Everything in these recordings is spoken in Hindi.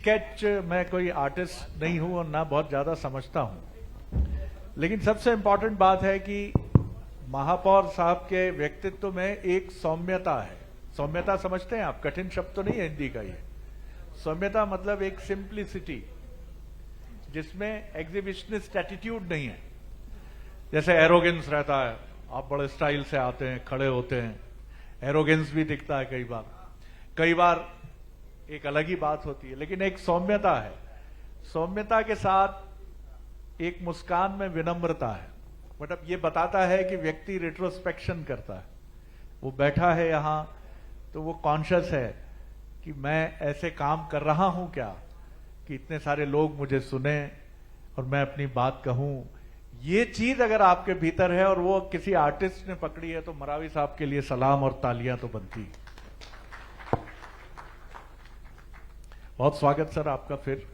स्केच मैं कोई आर्टिस्ट नहीं हूं और ना बहुत ज्यादा समझता हूं, लेकिन सबसे इंपॉर्टेंट बात है कि महापौर साहब के व्यक्तित्व में एक सौम्यता है। सौम्यता समझते हैं आप? कठिन शब्द तो नहीं है हिंदी का ये। सौम्यता मतलब एक सिंप्लिसिटी जिसमें एग्जिबिशनिस्ट एटीट्यूड नहीं है। जैसे एरोगेंस रहता है, आप बड़े स्टाइल से आते हैं, खड़े होते हैं, एरोगेंस भी दिखता है कई बार एक अलग ही बात होती है, लेकिन एक सौम्यता है। सौम्यता के साथ एक मुस्कान में विनम्रता है। मतलब ये बताता है कि व्यक्ति रिट्रोस्पेक्शन करता है। वो बैठा है यहां तो वो कॉन्शियस है कि मैं ऐसे काम कर रहा हूं क्या कि इतने सारे लोग मुझे सुने और मैं अपनी बात कहूं। ये चीज अगर आपके भीतर है और वो किसी आर्टिस्ट ने पकड़ी है तो मरावी साहब के लिए सलाम और तालियां तो बनती। बहुत स्वागत सर आपका। फिर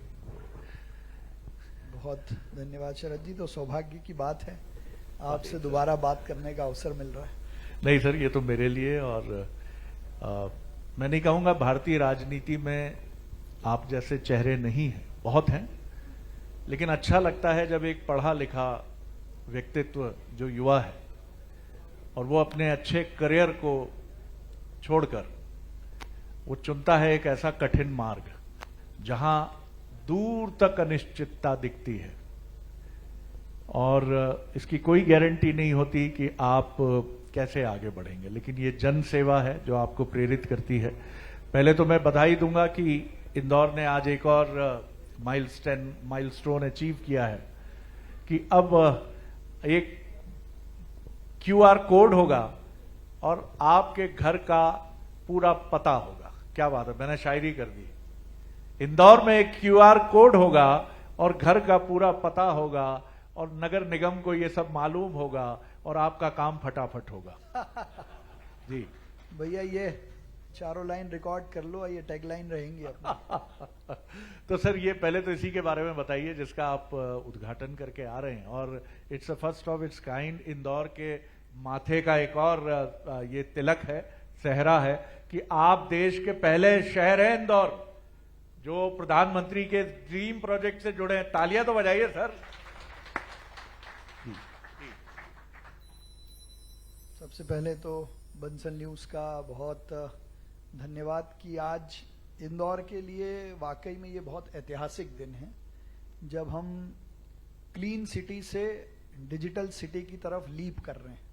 बहुत धन्यवाद शरद जी। तो सौभाग्य की बात है आपसे दोबारा बात करने का अवसर मिल रहा है। नहीं सर, ये तो मेरे लिए और मैं नहीं कहूंगा भारतीय राजनीति में आप जैसे चेहरे नहीं हैं, बहुत हैं, लेकिन अच्छा लगता है जब एक पढ़ा लिखा व्यक्तित्व जो युवा है और वो अपने अच्छे करियर को छोड़कर वो चुनता है एक ऐसा कठिन मार्ग जहां दूर तक अनिश्चितता दिखती है और इसकी कोई गारंटी नहीं होती कि आप कैसे आगे बढ़ेंगे, लेकिन ये जन सेवा है जो आपको प्रेरित करती है। पहले तो मैं बधाई दूंगा कि इंदौर ने आज एक और माइलस्टोन अचीव किया है कि अब एक QR कोड होगा और आपके घर का पूरा पता होगा। क्या बात है, मैंने शायरी कर दी। इंदौर में एक QR कोड होगा और घर का पूरा पता होगा और नगर निगम को ये सब मालूम होगा और आपका काम फटाफट होगा। जी भैया, ये चारों लाइन रिकॉर्ड कर लो, ये टैगलाइन रहेंगी अपनी। तो सर ये पहले तो इसी के बारे में बताइए जिसका आप उद्घाटन करके आ रहे हैं और it's a first of its kind. Indore के माथे का एक और ये तिलक है, सेहरा है कि आप देश के पहले शहर हैं इंदौर जो प्रधानमंत्री के ड्रीम प्रोजेक्ट से जुड़े हैं। तालियां तो बजाइए सर। सबसे पहले तो बंसल न्यूज का बहुत धन्यवाद कि आज इंदौर के लिए वाकई में ये बहुत ऐतिहासिक दिन है जब हम क्लीन सिटी से डिजिटल सिटी की तरफ लीप कर रहे हैं।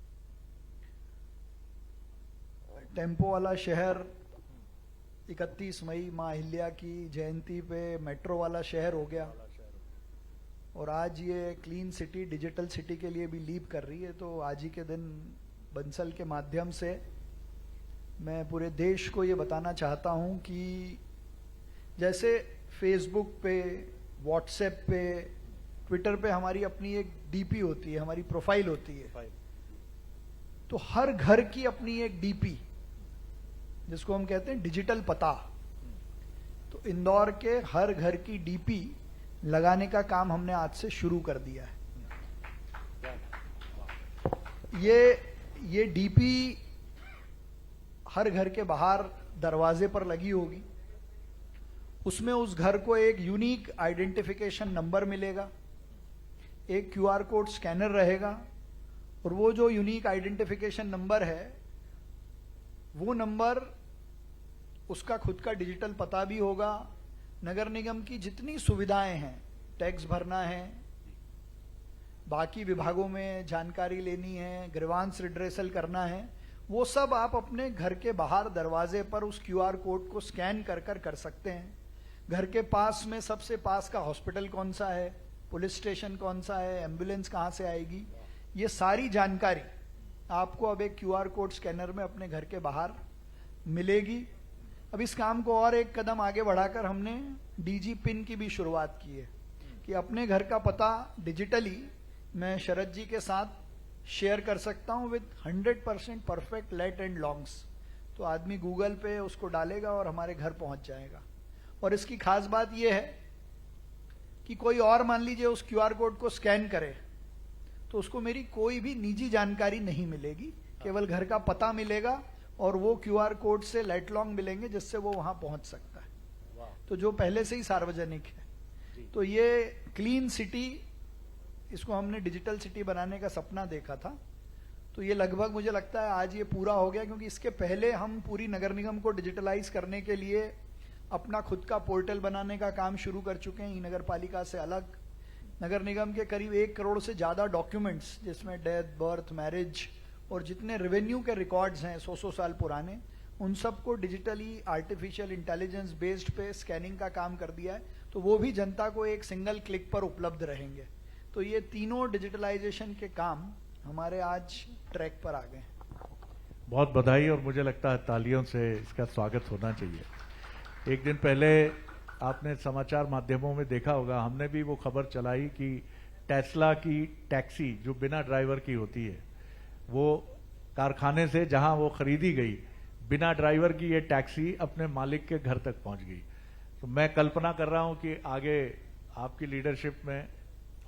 टेम्पो वाला शहर 31 मई मां अहिल्या की जयंती पे मेट्रो वाला शहर हो गया और आज ये क्लीन सिटी डिजिटल सिटी के लिए भी लीप कर रही है। तो आज ही के दिन बंसल के माध्यम से मैं पूरे देश को ये बताना चाहता हूं कि जैसे फेसबुक पे, व्हाट्सएप पे, ट्विटर पे हमारी अपनी एक डीपी होती है, हमारी प्रोफाइल होती है, तो हर घर की अपनी एक डीपी जिसको हम कहते हैं डिजिटल पता। तो इंदौर के हर घर की डीपी लगाने का काम हमने आज से शुरू कर दिया है। ये डीपी हर घर के बाहर दरवाजे पर लगी होगी। उसमें उस घर को एक यूनिक आइडेंटिफिकेशन नंबर मिलेगा, एक QR कोड स्कैनर रहेगा और वो जो यूनिक आइडेंटिफिकेशन नंबर है वो नंबर उसका खुद का डिजिटल पता भी होगा। नगर निगम की जितनी सुविधाएं हैं, टैक्स भरना है, बाकी विभागों में जानकारी लेनी है, ग्रीवांस रिड्रेसल करना है, वो सब आप अपने घर के बाहर दरवाजे पर उस QR कोड को स्कैन कर सकते हैं। घर के पास में सबसे पास का हॉस्पिटल कौन सा है, पुलिस स्टेशन कौन सा है, एम्बुलेंस कहाँ से आएगी, ये सारी जानकारी आपको अब एक QR कोड स्कैनर में अपने घर के बाहर मिलेगी। अब इस काम को और एक कदम आगे बढ़ाकर हमने DG पिन की भी शुरुआत की है कि अपने घर का पता डिजिटली मैं शरद जी के साथ शेयर कर सकता हूं with 100% perfect lat and longs. तो आदमी गूगल पे उसको डालेगा और हमारे घर पहुंच जाएगा। और इसकी खास बात यह है कि कोई और मान लीजिए उस QR कोड को स्कैन करे तो उसको मेरी कोई भी निजी जानकारी नहीं मिलेगी, केवल घर का पता मिलेगा और वो QR कोड से लेट लॉन्ग मिलेंगे जिससे वो वहां पहुंच सकता है। तो जो पहले से ही सार्वजनिक है। तो ये क्लीन सिटी, इसको हमने डिजिटल सिटी बनाने का सपना देखा था, तो ये लगभग मुझे लगता है आज ये पूरा हो गया, क्योंकि इसके पहले हम पूरी नगर निगम को डिजिटलाइज करने के लिए अपना खुद का पोर्टल बनाने का काम शुरू कर चुके हैं। ई नगर पालिका से अलग नगर निगम के करीब 1 करोड़ से ज्यादा डॉक्यूमेंट्स, जिसमें डेथ, बर्थ, मैरिज और जितने रेवेन्यू के रिकॉर्ड्स हैं 100 साल पुराने, उन सबको डिजिटली आर्टिफिशियल इंटेलिजेंस बेस्ड पे स्कैनिंग का काम कर दिया है, तो वो भी जनता को एक सिंगल क्लिक पर उपलब्ध रहेंगे। तो ये तीनों डिजिटलाइजेशन के काम हमारे आज ट्रैक पर आ गए हैं। बहुत बधाई, और मुझे लगता है तालियों से इसका स्वागत होना चाहिए। एक दिन पहले आपने समाचार माध्यमों में देखा होगा, हमने भी वो खबर चलाई कि टेस्ला की टैक्सी जो बिना ड्राइवर की होती है, वो कारखाने से जहां वो खरीदी गई, बिना ड्राइवर की ये टैक्सी अपने मालिक के घर तक पहुंच गई। तो मैं कल्पना कर रहा हूं कि आगे आपकी लीडरशिप में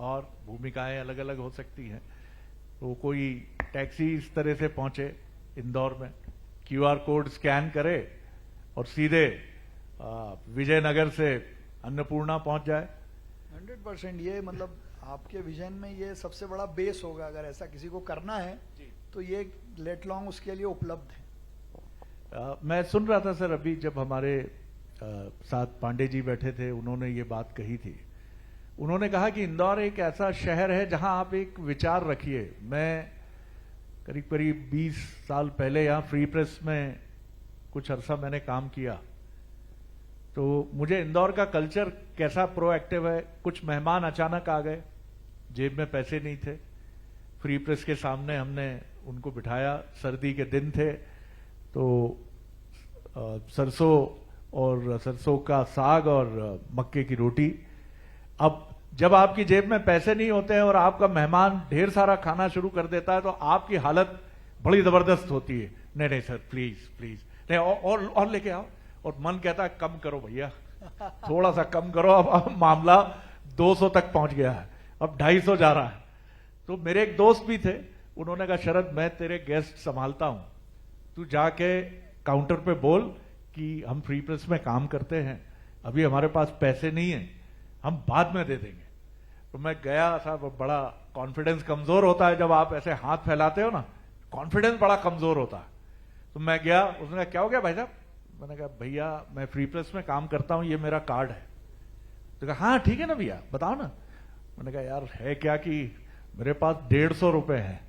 और भूमिकाएं अलग अलग हो सकती हैं, तो कोई टैक्सी इस तरह से पहुंचे इंदौर में, QR कोड स्कैन करे और सीधे विजयनगर से अन्नपूर्णा पहुंच जाए। 100% ये मतलब आपके विजन में ये सबसे बड़ा बेस होगा। अगर ऐसा किसी को करना है तो ये लेट लॉन्ग उसके लिए उपलब्ध है। मैं सुन रहा था सर, अभी जब हमारे साथ पांडे जी बैठे थे, उन्होंने ये बात कही थी। उन्होंने कहा कि इंदौर एक ऐसा शहर है जहां आप एक विचार रखिए। मैं करीब करीब 20 साल पहले यहाँ फ्री प्रेस में कुछ अरसा मैंने काम किया, तो मुझे इंदौर का कल्चर कैसा प्रोएक्टिव है। कुछ मेहमान अचानक आ गए, जेब में पैसे नहीं थे, फ्री प्रेस के सामने हमने उनको बिठाया, सर्दी के दिन थे, तो सरसों और सरसों का साग और मक्के की रोटी। अब जब आपकी जेब में पैसे नहीं होते हैं और आपका मेहमान ढेर सारा खाना शुरू कर देता है, तो आपकी हालत बड़ी जबरदस्त होती है। नहीं नहीं सर, प्लीज प्लीज, नहीं और लेके आओ। और मन कहता है कम करो भैया, थोड़ा सा कम करो। अब मामला 200 तक पहुंच गया है, अब 250 जा रहा है। तो मेरे एक दोस्त भी थे, उन्होंने कहा शरद मैं तेरे गेस्ट संभालता हूं, तू जाके काउंटर पे बोल कि हम फ्री प्रेस में काम करते हैं, अभी हमारे पास पैसे नहीं है, हम बाद में दे देंगे। तो मैं गया, साहब बड़ा कॉन्फिडेंस कमजोर होता है जब आप ऐसे हाथ फैलाते हो ना, कॉन्फिडेंस बड़ा कमजोर होता है। तो मैं गया, उसने कहा क्या हो गया भाई साहब? मैंने कहा भैया मैं फ्री प्रेस में काम करता हूं, ये मेरा कार्ड है। तो कहा हाँ ठीक है ना भैया, बताओ ना। मैंने कहा यार है क्या कि मेरे पास 150 रुपए हैं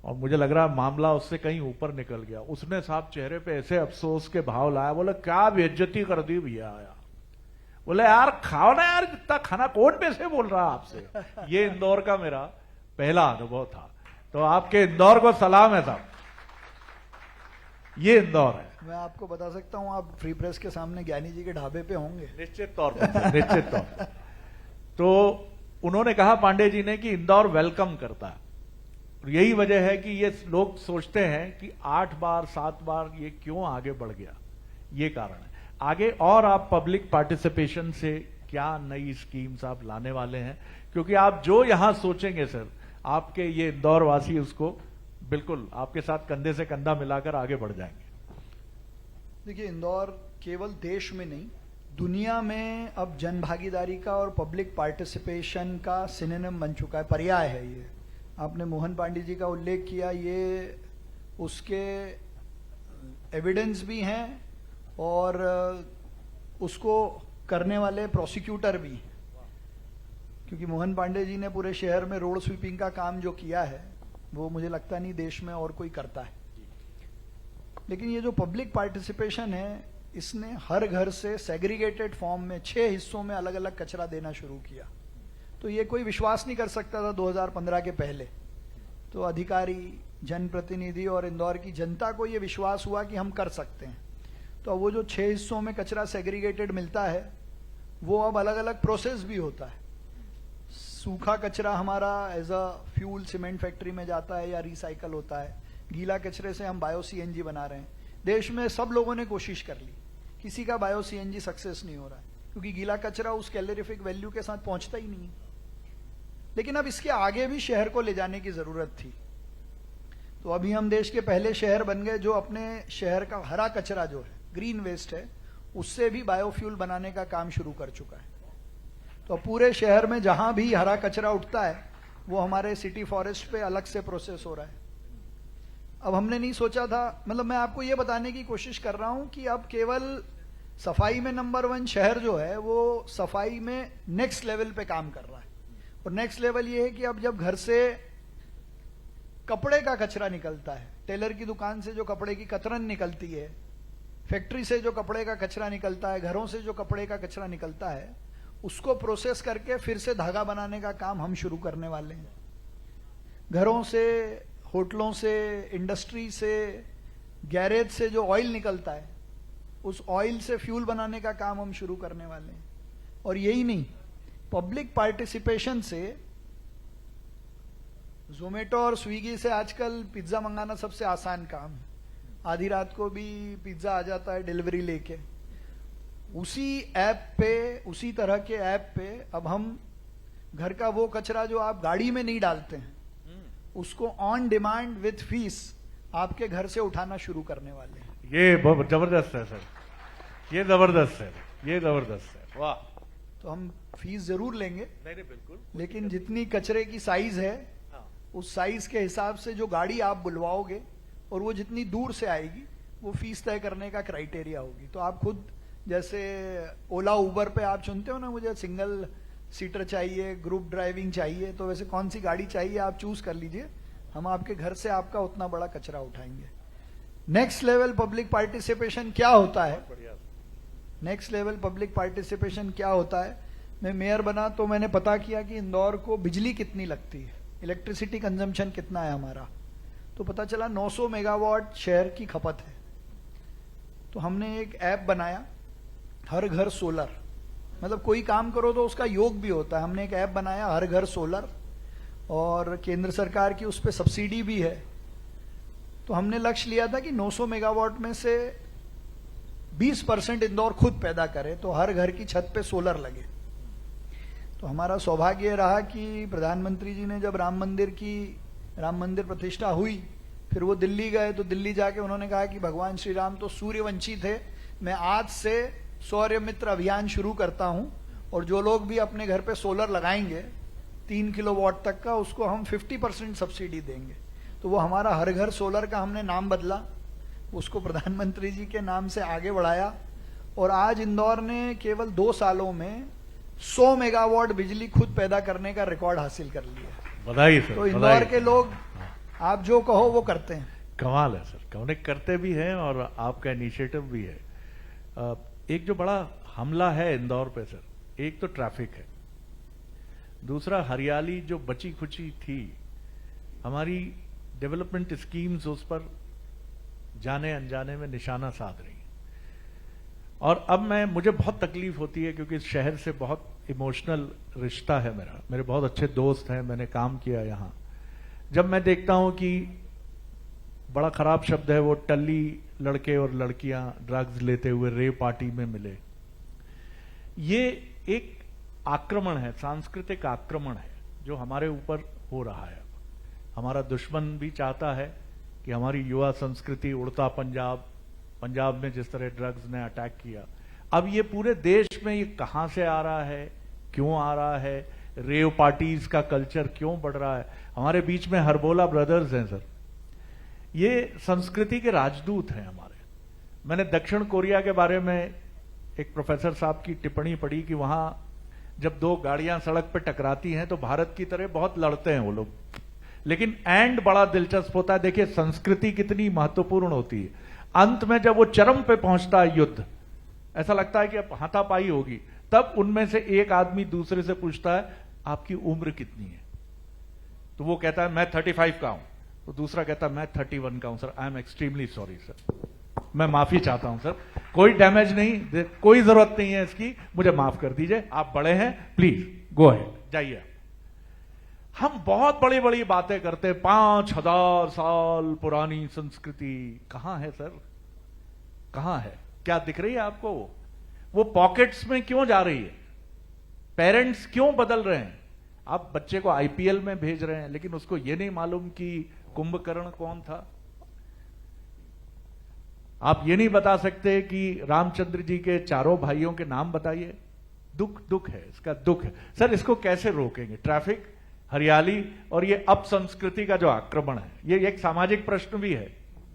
और मुझे लग रहा है मामला उससे कहीं ऊपर निकल गया। उसने साहब चेहरे पे ऐसे अफसोस के भाव लाया, बोले क्या बेइज्जती कर दी भैया यार। बोले यार खाओ ना यार, इतना खाना कौन पैसे बोल रहा आपसे। ये इंदौर का मेरा पहला अनुभव था। तो आपके इंदौर को सलाम है साहब, ये इंदौर है। मैं आपको बता सकता हूं, आप फ्री प्रेस के सामने ज्ञानी जी के ढाबे पे होंगे। निश्चित तौर पर, निश्चित तौर पर। तो उन्होंने कहा पांडे जी ने कि इंदौर वेलकम करता है। यही वजह है कि ये लोग सोचते हैं कि 8 बार 7 बार ये क्यों आगे बढ़ गया, ये कारण है। आगे और आप पब्लिक पार्टिसिपेशन से क्या नई स्कीम्स आप लाने वाले हैं, क्योंकि आप जो यहां सोचेंगे सर, आपके ये इंदौर वासी उसको बिल्कुल आपके साथ कंधे से कंधा मिलाकर आगे बढ़ जाएंगे। देखिए, इंदौर केवल देश में नहीं, दुनिया में अब जन भागीदारी का और पब्लिक पार्टिसिपेशन का सिनोनिम बन चुका है, पर्याय है ये। आपने मोहन पांडे जी का उल्लेख किया, ये उसके एविडेंस भी हैं और उसको करने वाले प्रोसिक्यूटर भी हैं। क्योंकि मोहन पांडे जी ने पूरे शहर में रोड स्वीपिंग का काम जो किया है, वो मुझे लगता नहीं देश में और कोई करता है। लेकिन ये जो पब्लिक पार्टिसिपेशन है, इसने हर घर से सेग्रीगेटेड फॉर्म में 6 हिस्सों में अलग अलग कचरा देना शुरू किया। तो ये कोई विश्वास नहीं कर सकता था 2015 के पहले। तो अधिकारी, जनप्रतिनिधि और इंदौर की जनता को ये विश्वास हुआ कि हम कर सकते हैं। तो वो जो 6 हिस्सों में कचरा सेग्रीगेटेड मिलता है, वो अब अलग अलग प्रोसेस भी होता है। सूखा कचरा हमारा as a fuel cement factory में जाता है या रिसाइकल होता है। गीला कचरे से हम बायो CNG बना रहे हैं। देश में सब लोगों ने कोशिश कर ली, किसी का बायो CNG सक्सेस नहीं हो रहा है, क्योंकि गीला कचरा उस कैलोरीफिक वैल्यू के साथ पहुंचता ही नहीं। लेकिन अब इसके आगे भी शहर को ले जाने की जरूरत थी। तो अभी हम देश के पहले शहर बन गए जो अपने शहर का हरा कचरा जो है, ग्रीन वेस्ट है, उससे भी बायोफ्यूल बनाने का काम शुरू कर चुका है। तो पूरे शहर में जहां भी हरा कचरा उठता है वो हमारे सिटी फॉरेस्ट पे अलग से प्रोसेस हो रहा है। अब हमने नहीं सोचा था, मतलब मैं आपको ये बताने की कोशिश कर रहा हूं कि अब केवल सफाई में नंबर 1 शहर जो है वो सफाई में नेक्स्ट लेवल पे काम कर रहा है। और नेक्स्ट लेवल ये है कि अब जब घर से कपड़े का कचरा निकलता है, टेलर की दुकान से जो कपड़े की कतरन निकलती है, फैक्ट्री से जो कपड़े का कचरा निकलता है, घरों से जो कपड़े का कचरा निकलता है, उसको प्रोसेस करके फिर से धागा बनाने का काम हम शुरू करने वाले हैं। घरों से, होटलों से, इंडस्ट्री से, गैरेज से जो ऑयल निकलता है, उस ऑयल से फ्यूल बनाने का काम हम शुरू करने वाले हैं। और यही नहीं, पब्लिक पार्टिसिपेशन से जोमेटो और स्विगी से आजकल पिज्जा मंगाना सबसे आसान काम है। आधी रात को भी पिज्जा आ जाता है डिलीवरी लेके। उसी ऐप पे, उसी तरह के ऐप पे अब हम घर का वो कचरा जो आप गाड़ी में नहीं डालते हैं, उसको ऑन डिमांड विथ फीस आपके घर से उठाना शुरू करने वाले हैं। ये बहुत जबरदस्त है सर, ये जबरदस्त है, ये जबरदस्त है, वाह। तो हम फीस जरूर लेंगे, नहीं बिल्कुल, लेकिन जितनी कचरे की साइज है उस साइज के हिसाब से जो गाड़ी आप बुलवाओगे और वो जितनी दूर से आएगी वो फीस तय करने का क्राइटेरिया होगी। तो आप खुद, जैसे ओला उबर पे आप चुनते हो ना, मुझे सिंगल सीटर चाहिए, ग्रुप ड्राइविंग चाहिए, तो वैसे कौन सी गाड़ी चाहिए आप चूज कर लीजिए, हम आपके घर से आपका उतना बड़ा कचरा उठाएंगे। नेक्स्ट लेवल पब्लिक पार्टिसिपेशन क्या होता है? नेक्स्ट लेवल पब्लिक पार्टिसिपेशन क्या होता है? मैं मेयर बना तो मैंने पता किया कि इंदौर को बिजली कितनी लगती है, इलेक्ट्रिसिटी कंजम्पशन कितना है हमारा, तो पता चला 900 मेगावाट शहर की खपत है। तो हमने एक ऐप बनाया, हर घर सोलर, मतलब कोई काम करो तो उसका योग भी होता है। हमने एक ऐप बनाया हर घर सोलर, और केंद्र सरकार की उस पर सब्सिडी भी है। तो हमने लक्ष्य लिया था कि 900 मेगावाट में से 20% इंदौर खुद पैदा करे, तो हर घर की छत पे सोलर लगे। तो हमारा सौभाग्य रहा कि प्रधानमंत्री जी ने जब राम मंदिर प्रतिष्ठा हुई, फिर वो दिल्ली गए, तो दिल्ली जाके उन्होंने कहा कि भगवान श्री राम तो सूर्यवंशी थे, मैं आज से सौर्य मित्र अभियान शुरू करता हूं, और जो लोग भी अपने घर पे सोलर लगाएंगे 3 किलोवाट तक का, उसको हम 50% सब्सिडी देंगे। तो वो हमारा हर घर सोलर का हमने नाम बदला, उसको प्रधानमंत्री जी के नाम से आगे बढ़ाया, और आज इंदौर ने केवल 2 सालों में 100 मेगावाट बिजली खुद पैदा करने का रिकॉर्ड हासिल कर लिया। बधाई सर। तो इंदौर के लोग आप जो कहो वो करते हैं। कमाल है सर, कौन करते भी हैं और आपका इनिशिएटिव भी है। एक जो बड़ा हमला है इंदौर पे सर, एक तो ट्रैफिक है, दूसरा हरियाली जो बची खुची थी, हमारी डेवलपमेंट स्कीम्स उस पर जाने अनजाने में निशाना साध रही। और अब मुझे बहुत तकलीफ होती है क्योंकि इस शहर से बहुत इमोशनल रिश्ता है मेरा, मेरे बहुत अच्छे दोस्त हैं, मैंने काम किया यहां। जब मैं देखता हूं कि बड़ा खराब शब्द है वो, टल्ली लड़के और लड़कियां ड्रग्स लेते हुए रेव पार्टी में मिले, ये एक आक्रमण है, सांस्कृतिक आक्रमण है जो हमारे ऊपर हो रहा है। हमारा दुश्मन भी चाहता है कि हमारी युवा संस्कृति, उड़ता पंजाब में जिस तरह ड्रग्स ने अटैक किया, अब ये पूरे देश में ये कहां से आ रहा है, क्यों आ रहा है, रेव पार्टीज का कल्चर क्यों बढ़ रहा है। हमारे बीच में हरबोला ब्रदर्स हैं सर, ये संस्कृति के राजदूत हैं हमारे। मैंने दक्षिण कोरिया के बारे में एक प्रोफेसर साहब की टिप्पणी पढ़ी कि वहां जब 2 गाड़ियां सड़क पर टकराती हैं तो भारत की तरह बहुत लड़ते हैं वो लोग, लेकिन एंड बड़ा दिलचस्प होता है। देखिए संस्कृति कितनी महत्वपूर्ण होती है। अंत में जब वो चरम पे पहुंचता है युद्ध, ऐसा लगता है कि अब हाथापाई होगी, तब उनमें से एक आदमी दूसरे से पूछता है आपकी उम्र कितनी है, तो वो कहता है मैं 35 का हूं, तो दूसरा कहता है मैं 31 का हूं sir, I am extremely sorry sir, मैं माफी चाहता हूं सर, कोई डैमेज नहीं, कोई जरूरत नहीं है इसकी, मुझे माफ कर दीजिए, आप बड़े हैं, प्लीज गो अहेड, जाइए। हम बहुत बड़ी बड़ी बातें करते हैं, 5000 साल पुरानी संस्कृति कहां है सर, कहां है? क्या दिख रही है आपको? वो पॉकेट्स में क्यों जा रही है? पेरेंट्स क्यों बदल रहे हैं? आप बच्चे को आईपीएल में भेज रहे हैं, लेकिन उसको यह नहीं मालूम कि कुंभकर्ण कौन था। आप ये नहीं बता सकते कि रामचंद्र जी के चारों भाइयों के नाम बताइए। दुख है, इसका दुख है। सर इसको कैसे रोकेंगे? ट्रैफिक, हरियाली और ये अपसंस्कृति का जो आक्रमण है, ये एक सामाजिक प्रश्न भी है।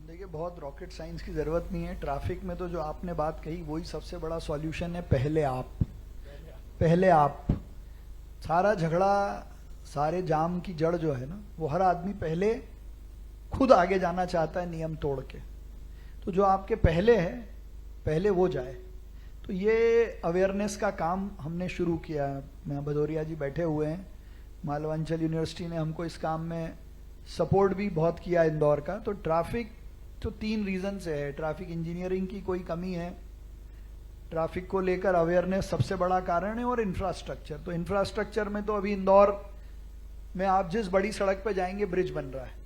देखिए, बहुत रॉकेट साइंस की जरूरत नहीं है। ट्रैफिक में तो जो आपने बात कही वही सबसे बड़ा सॉल्यूशन है। पहले आप सारा झगड़ा, सारे जाम की जड़ जो है ना, वो हर आदमी पहले खुद आगे जाना चाहता है नियम तोड़ के। तो जो आपके पहले है, पहले वो जाए। तो ये अवेयरनेस का काम हमने शुरू किया। मैं भदौरिया जी बैठे हुए हैं, मालवांचल यूनिवर्सिटी ने हमको इस काम में सपोर्ट भी बहुत किया इंदौर का। तो ट्रैफिक तो 3 रीजन से है। ट्रैफिक इंजीनियरिंग की कोई कमी है, ट्रैफिक को लेकर अवेयरनेस सबसे बड़ा कारण है, और इंफ्रास्ट्रक्चर। तो इंफ्रास्ट्रक्चर में तो अभी इंदौर में आप जिस बड़ी सड़क पे जाएंगे ब्रिज बन रहा है,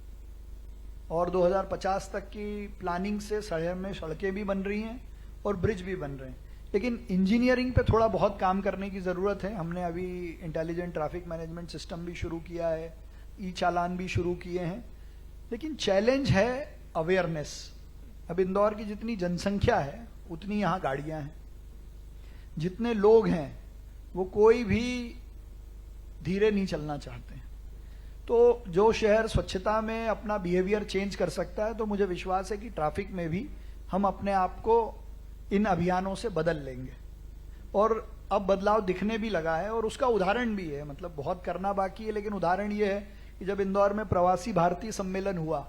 और 2050 तक की प्लानिंग से शहर में सड़कें भी बन रही हैं और ब्रिज भी बन रहे हैं। लेकिन इंजीनियरिंग पे थोड़ा बहुत काम करने की ज़रूरत है। हमने अभी इंटेलिजेंट ट्रैफिक मैनेजमेंट सिस्टम भी शुरू किया है, ई चालान भी शुरू किए हैं। लेकिन चैलेंज है अवेयरनेस। अब इंदौर की जितनी जनसंख्या है उतनी यहाँ गाड़ियाँ हैं, जितने लोग हैं वो कोई भी धीरे नहीं चलना चाहते हैं। तो जो शहर स्वच्छता में अपना बिहेवियर चेंज कर सकता है, तो मुझे विश्वास है कि ट्रैफिक में भी हम अपने आप को इन अभियानों से बदल लेंगे। और अब बदलाव दिखने भी लगा है, और उसका उदाहरण भी है। मतलब बहुत करना बाकी है, लेकिन उदाहरण ये है कि जब इंदौर में प्रवासी भारतीय सम्मेलन हुआ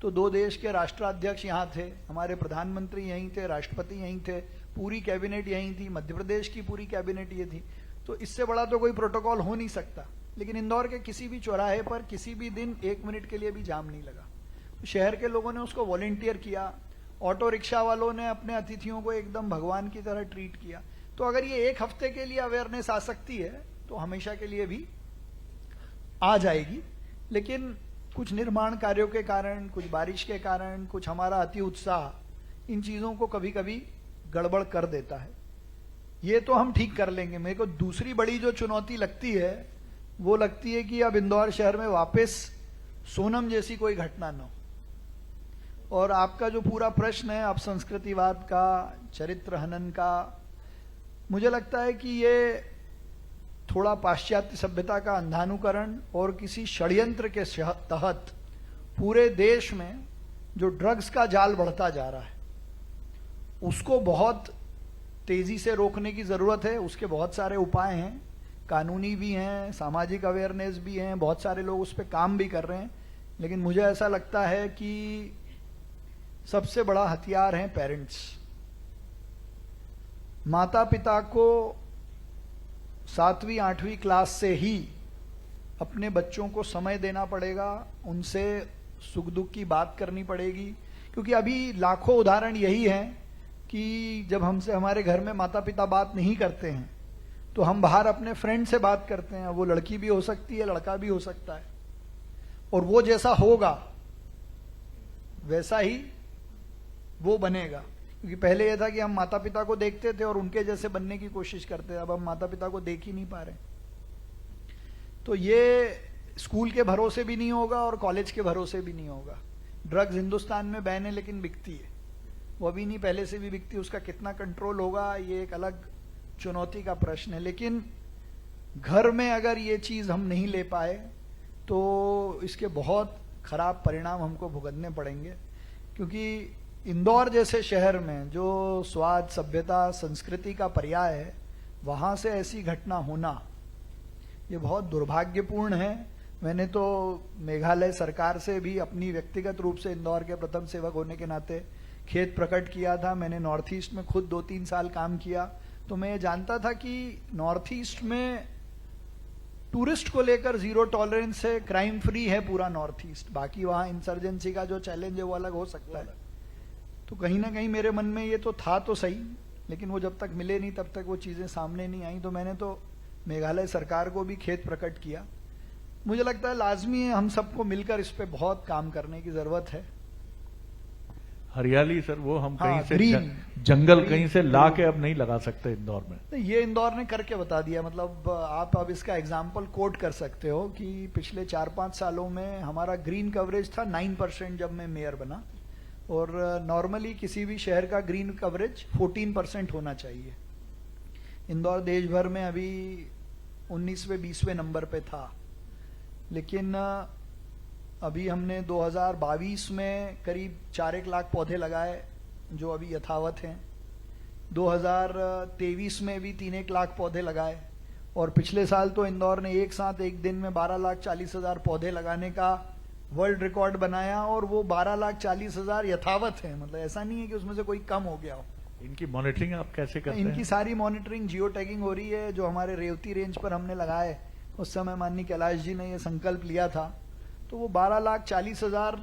तो 2 देश के राष्ट्राध्यक्ष यहाँ थे, हमारे प्रधानमंत्री यहीं थे, राष्ट्रपति यहीं थे, पूरी कैबिनेट यहीं थी, मध्य प्रदेश की पूरी कैबिनेट ये थी। तो इससे बड़ा तो कोई प्रोटोकॉल हो नहीं सकता। लेकिन इंदौर के किसी भी चौराहे पर किसी भी दिन 1 मिनट के लिए भी जाम नहीं लगा। तो शहर के लोगों ने उसको वॉलंटियर किया। ऑटो रिक्शा वालों ने अपने अतिथियों को एकदम भगवान की तरह ट्रीट किया। तो अगर ये 1 हफ्ते के लिए अवेयरनेस आ सकती है तो हमेशा के लिए भी आ जाएगी। लेकिन कुछ निर्माण कार्यों के कारण, कुछ बारिश के कारण, कुछ हमारा अति उत्साह, इन चीजों को कभी कभी गड़बड़ कर देता है। ये तो हम ठीक कर लेंगे। मेरे को दूसरी बड़ी जो चुनौती लगती है वो लगती है कि अब इंदौर शहर में वापस सोनम जैसी कोई घटना न हो। और आपका जो पूरा प्रश्न है अपसंस्कृतिवाद का, चरित्र हनन का, मुझे लगता है कि ये थोड़ा पाश्चात्य सभ्यता का अंधानुकरण और किसी षड्यंत्र के तहत पूरे देश में जो ड्रग्स का जाल बढ़ता जा रहा है उसको बहुत तेजी से रोकने की जरूरत है। उसके बहुत सारे उपाय हैं, कानूनी भी हैं, सामाजिक अवेयरनेस भी हैं, बहुत सारे लोग उस पर काम भी कर रहे हैं। लेकिन मुझे ऐसा लगता है कि सबसे बड़ा हथियार है पेरेंट्स। माता पिता को 7वीं 8वीं क्लास से ही अपने बच्चों को समय देना पड़ेगा, उनसे सुख दुख की बात करनी पड़ेगी। क्योंकि अभी लाखों उदाहरण यही हैं कि जब हमसे हमारे घर में माता पिता बात नहीं करते हैं तो हम बाहर अपने फ्रेंड से बात करते हैं। वो लड़की भी हो सकती है, लड़का भी हो सकता है, और वो जैसा होगा वैसा ही वो बनेगा। क्योंकि पहले यह था कि हम माता पिता को देखते थे और उनके जैसे बनने की कोशिश करते थे। अब हम माता पिता को देख ही नहीं पा रहे। तो ये स्कूल के भरोसे भी नहीं होगा और कॉलेज के भरोसे भी नहीं होगा। ड्रग्स हिंदुस्तान में बैन है लेकिन बिकती है, वो अभी नहीं पहले से भी बिकती है। उसका कितना कंट्रोल होगा ये एक अलग चुनौती का प्रश्न है। लेकिन घर में अगर ये चीज हम नहीं ले पाए तो इसके बहुत खराब परिणाम हमको भुगतने पड़ेंगे। क्योंकि इंदौर जैसे शहर में जो स्वाद, सभ्यता, संस्कृति का पर्याय है, वहां से ऐसी घटना होना ये बहुत दुर्भाग्यपूर्ण है। मैंने तो मेघालय सरकार से भी अपनी व्यक्तिगत रूप से इंदौर के प्रथम सेवक होने के नाते खेद प्रकट किया था। मैंने नॉर्थ ईस्ट में खुद 2-3 साल काम किया, तो मैं ये जानता था कि नॉर्थ ईस्ट में टूरिस्ट को लेकर 0 टॉलरेंस है, क्राइम फ्री है पूरा नॉर्थ ईस्ट। बाकी वहां इंसर्जेंसी का जो चैलेंज है वो अलग हो सकता है। तो कहीं ना कहीं मेरे मन में ये तो था तो सही, लेकिन वो जब तक मिले नहीं तब तक वो चीजें सामने नहीं आई। तो मैंने तो मेघालय सरकार को भी खेद प्रकट किया। मुझे लगता है लाजमी है हम सबको मिलकर इस पे बहुत काम करने की जरूरत है। हरियाली सर वो हम हाँ, कहीं से ग्रीन, जंगल ग्रीन, कहीं से ला के अब नहीं लगा सकते इंदौर में। तो ये इंदौर ने करके बता दिया। मतलब आप अब इसका एग्जाम्पल कोट कर सकते हो कि पिछले 4-5 सालों में हमारा ग्रीन कवरेज था 9% जब मैं मेयर बना, और नॉर्मली किसी भी शहर का ग्रीन कवरेज 14% होना चाहिए। इंदौर देश भर में अभी 19वें 20वें नंबर पे था, लेकिन अभी हमने 2022 में करीब 4 लाख पौधे लगाए जो अभी यथावत हैं। 2023 में भी 3 लाख पौधे लगाए, और पिछले साल तो इंदौर ने एक साथ एक दिन में 12,40,000 पौधे लगाने का वर्ल्ड रिकॉर्ड बनाया, और वो 12,40,000 यथावत है, मतलब ऐसा नहीं है कि उसमें से कोई कम हो गया हो। इनकी मॉनिटरिंग आप कैसे करते हैं? इनकी सारी मॉनिटरिंग जियो टैगिंग हो रही है। जो हमारे रेवती रेंज पर हमने लगाए, उस समय माननीय कैलाश जी ने ये संकल्प लिया था, तो वो 12,40,000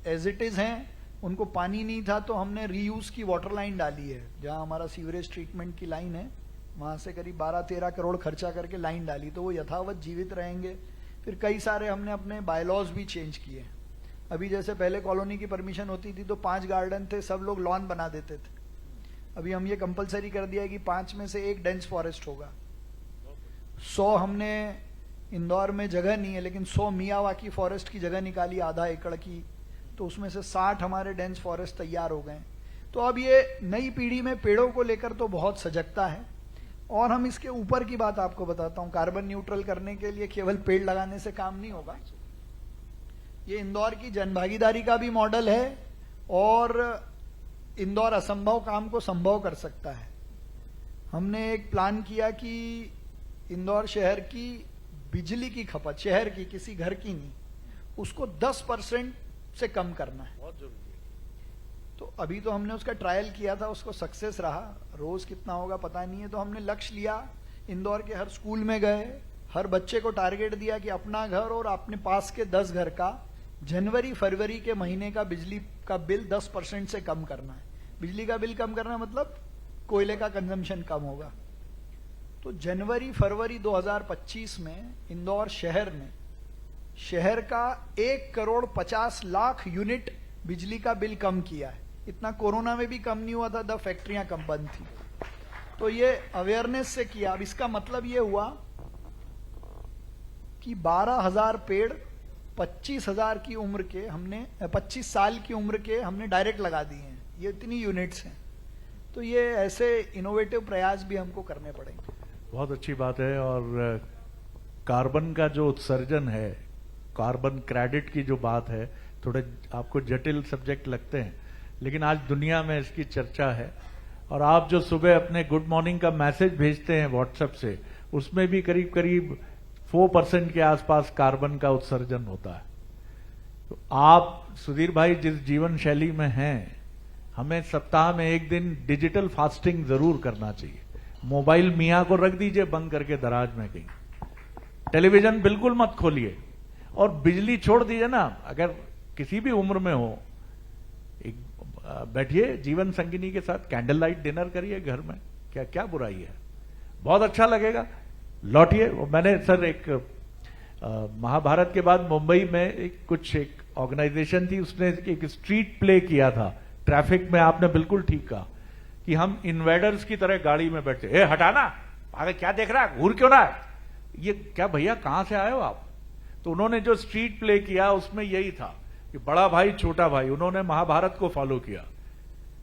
एज इट इज हैं। उनको पानी नहीं था तो हमने रीयूज की वाटर लाइन डाली है, जहां हमारा सीवरेज ट्रीटमेंट की लाइन है, वहां से करीब 12-13 करोड़ खर्चा करके लाइन डाली, तो वो यथावत जीवित रहेंगे। फिर कई सारे हमने अपने बायलॉज भी चेंज किए। अभी जैसे पहले कॉलोनी की परमिशन होती थी तो 5 गार्डन थे, सब लोग लॉन बना देते थे। अभी हम ये कंपलसरी कर दिया है कि 5 में से 1 डेंस फॉरेस्ट होगा। 100 हमने इंदौर में जगह नहीं है, लेकिन 100 मियावाकी फॉरेस्ट की जगह निकाली, आधा एकड़ की, तो उसमें से 60 हमारे डेंस फॉरेस्ट तैयार हो गए। तो अब ये नई पीढ़ी में पेड़ों को लेकर तो बहुत सजगता है। और हम इसके ऊपर की बात आपको बताता हूं, कार्बन न्यूट्रल करने के लिए केवल पेड़ लगाने से काम नहीं होगा। ये इंदौर की जनभागीदारी का भी मॉडल है, और इंदौर असंभव काम को संभव कर सकता है। हमने एक प्लान किया कि इंदौर शहर की बिजली की खपत, शहर की, किसी घर की नहीं, उसको 10% से कम करना है। बहुत जरूरी है। तो अभी तो हमने उसका ट्रायल किया था, उसको सक्सेस रहा। रोज कितना होगा पता नहीं है। तो हमने लक्ष्य लिया, इंदौर के हर स्कूल में गए, हर बच्चे को टारगेट दिया कि अपना घर और अपने पास के 10 घर का जनवरी फरवरी के महीने का बिजली का बिल 10% से कम करना है। बिजली का बिल कम करना मतलब कोयले का कंजम्पशन कम होगा। तो जनवरी फरवरी 2025 में इंदौर शहर ने शहर का 1,50,00,000 यूनिट बिजली का बिल कम किया है। इतना कोरोना में भी कम नहीं हुआ था, जब फैक्ट्रियां कम बंद थी। तो ये अवेयरनेस से किया। अब इसका मतलब ये हुआ कि 12,000 पेड़ 25,000 की उम्र के हमने 25 साल की उम्र के हमने डायरेक्ट लगा दिए हैं। ये इतनी यूनिट्स हैं। तो ये ऐसे इनोवेटिव प्रयास भी हमको करने पड़ेंगे। बहुत अच्छी बात है। और कार्बन का जो उत्सर्जन है, कार्बन क्रेडिट की जो बात है, थोड़े आपको जटिल सब्जेक्ट लगते हैं, लेकिन आज दुनिया में इसकी चर्चा है। और आप जो सुबह अपने गुड मॉर्निंग का मैसेज भेजते हैं व्हाट्सएप से, उसमें भी करीब करीब 4% के आसपास कार्बन का उत्सर्जन होता है। तो आप सुधीर भाई जिस जीवन शैली में हैं, हमें सप्ताह में एक दिन डिजिटल फास्टिंग जरूर करना चाहिए। मोबाइल मियाँ को रख दीजिए बंद करके दराज में कहीं, टेलीविजन बिल्कुल मत खोलिए, और बिजली छोड़ दीजिए ना। अगर किसी भी उम्र में हो, एक बैठिए जीवन संगिनी के साथ, कैंडल लाइट डिनर करिए घर में, क्या क्या बुराई है, बहुत अच्छा लगेगा। लौटिए। मैंने सर एक महाभारत के बाद मुंबई में एक ऑर्गेनाइजेशन थी, उसने एक स्ट्रीट प्ले किया था ट्रैफिक में। आपने बिल्कुल ठीक कहा कि हम इन्वेडर्स की तरह गाड़ी में बैठते, ए हटाना, आगे क्या देख रहा है, घूर क्यों रहा है, ये क्या भैया कहां से आए हो आप। तो उन्होंने जो स्ट्रीट प्ले किया उसमें यही था कि बड़ा भाई छोटा भाई, उन्होंने महाभारत को फॉलो किया।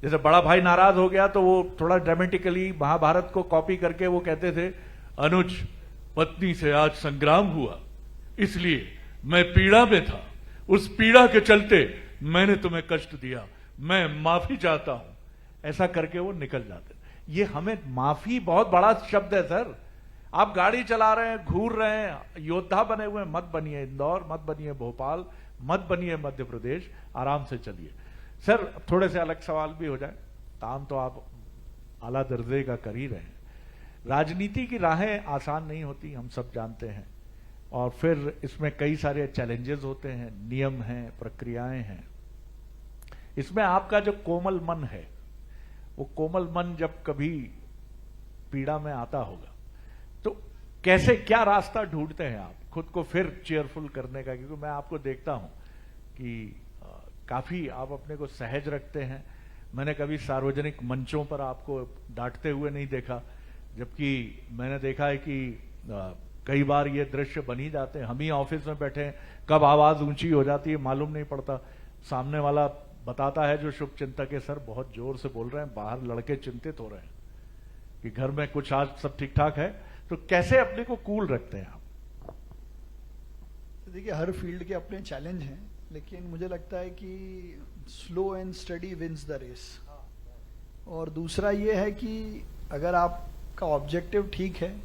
जैसे बड़ा भाई नाराज हो गया तो वो थोड़ा ड्रामेटिकली महाभारत को कॉपी करके वो कहते थे, अनुज पत्नी से आज संग्राम हुआ, इसलिए मैं पीड़ा में था, उस पीड़ा के चलते मैंने तुम्हें कष्ट दिया, मैं माफी चाहता हूं। ऐसा करके वो निकल जाते। ये हमें, माफी बहुत बड़ा शब्द है सर। आप गाड़ी चला रहे हैं, घूर रहे हैं, योद्धा बने हुए मत बनिए। इंदौर मत बनिए, भोपाल मत बनिए, मध्य प्रदेश, आराम से चलिए। सर थोड़े से अलग सवाल भी हो जाए, काम तो आप आला दर्जे का कर ही रहे हैं। राजनीति की राहें आसान नहीं होती, हम सब जानते हैं, और फिर इसमें कई सारे चैलेंजेस होते हैं, नियम हैं, प्रक्रियाएं हैं। इसमें आपका जो कोमल मन है, वो कोमल मन जब कभी पीड़ा में आता होगा तो कैसे, क्या रास्ता ढूंढते हैं आप खुद को फिर चेयरफुल करने का? क्योंकि मैं आपको देखता हूं कि काफी आप अपने को सहज रखते हैं। मैंने कभी सार्वजनिक मंचों पर आपको डांटते हुए नहीं देखा, जबकि मैंने देखा है कि कई बार ये दृश्य बन ही जाते हैं। हम ही ऑफिस में बैठे हैं, कब आवाज ऊंची हो जाती है मालूम नहीं पड़ता, सामने वाला बताता है जो शुभ चिंतक है सर बहुत जोर से बोल रहे हैं, बाहर लड़के चिंतित हो रहे हैं कि घर में कुछ आज सब ठीक ठाक है, तो कैसे अपने को कूल रखते हैं आप? देखिए, हर फील्ड के अपने चैलेंज हैं, लेकिन मुझे लगता है कि slow and steady wins the race. और दूसरा ये है कि अगर आपका ऑब्जेक्टिव ठीक है,